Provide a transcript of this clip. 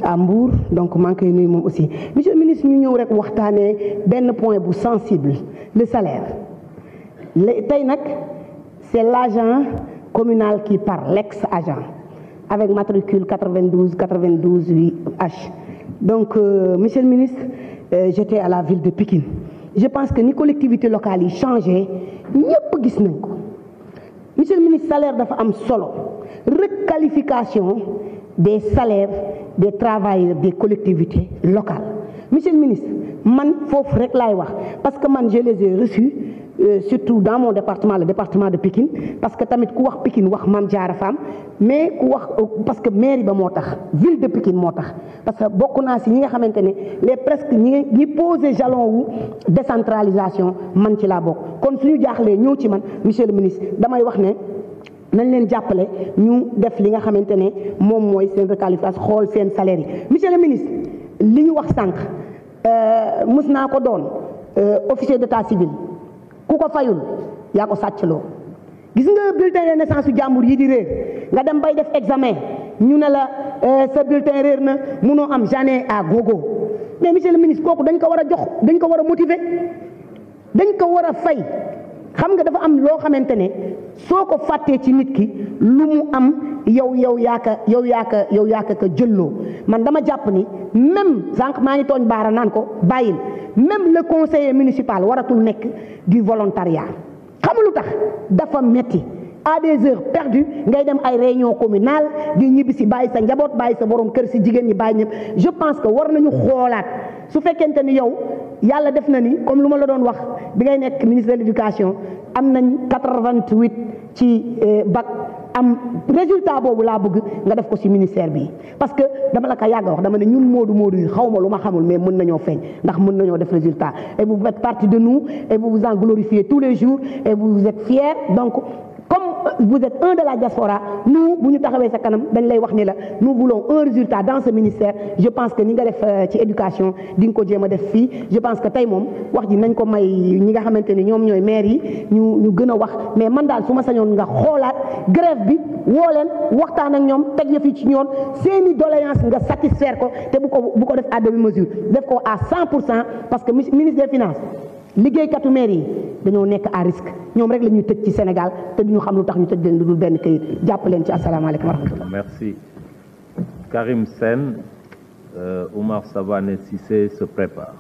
à Mbour donc maa ngi koy nuyu moom aussi monsieur le ministre ñu ñëw rek waxtaanee benn point bu sensible le salaire tey nag c'est l'agent communal qui parle l'ex-agent avec matricule 92H donc monsieur le ministre j'étais à la ville de Pikine je pense que ni collectivité locale yi changé ñëpp gis nañ ko monsieur le ministre salaire dafa am solo requalification des salaires des travailleurs des collectivités locales monsieur le ministre man foofu rek laay wax parce que man je les ai reçus surtout dans mon département le département de Pikine parce que tamit ku wax Pikine wax Mame Diarra Fam mais ku wax parce que mairie ba moo tax ville de Pikine moo tax parce que bokk naa si ñi nga xamante ne les presque ñi posé jalon wu décentralisation man ci laa bokk kon suñu jaaxlee ñëw ci man monsieur le ministre damay wax ne nañ leen jàppale ñu def li nga xamante ne moom mooy seen requalification xool seen salaire yi monsieur le ministre li ñu wax sànq mus naa ko doon officier d'état civil ku ko fayul yaa ko sàccloo gis nga bulletin de naissance su jàmbur yi di réer nga dem bay def examen ñu ne la sa bulletin réer na munoo am j'en ai à gogo mais monsieur le ministre kooku dañ ko war a jox dañ ko war a motiver dañ ko war a fay xam nga dafa am loo xamante ne soo ko fàttee ci nit ki lu mu am yow yaa ka jëlloo man dama jàpp ni même sànq maa ngi tooñ baara naan ko bàyyil même le conseiller municipal waratul nekk du volontariat xam lu tax dafa metti à des heures perdues ngay dem ay réunion communale di ñibbi si bàyyi sa njaboot bàyyi sa borom kër si jigéen ñi bàyyi ñëpp je pense que war nañu xoolaat su fekkente ni yow yàlla def na ni comme lu ma la doon wax bi ngay nekk ministre de l'éducation am nañ 88 ci bac am résultat boobu laa bëgg nga def ko ci ministère bi parce que dama la ko yàgg wax dama ne ñun moodu yi xaw ma lu ma xamul mais mën nañoo feeñ ndax mën nañoo def résultat et vous faites partie de nous et vous vous en glorifiez tous les jours et vous êtes fiers donc comme vous êtes un de la diaspora nous bu ñu taxawee sa kanam dañ lay wax ni la nous voulons un résultat dans ce ministère je pense que ni nga def ci éducation di nga ko jéem a def fii je pense que tey moom wax ji nañ ko may ñi nga xamante ni ñoom ñooy maire yi ñu gën a wax mais man daal su ma sañoon nga xoolaat grève bi woo leen waxtaan ak ñoom teg yëf yi ci ñoon seeni doléance nga satisfaire ko te bu ko def à demi mesure def ko à 100% parce que ministre des finances liggéeykatu maire yi dañoo nekk à risque ñoom rek la ñuy tëj ci Sénégal te duñu xam lu tax ñu tëj leen lu dul benn kayit jàpp leen ci asalaamaaleykum wa rahmatullah. Merci. Karim Sène, Oumar Savané Cissé se prépare.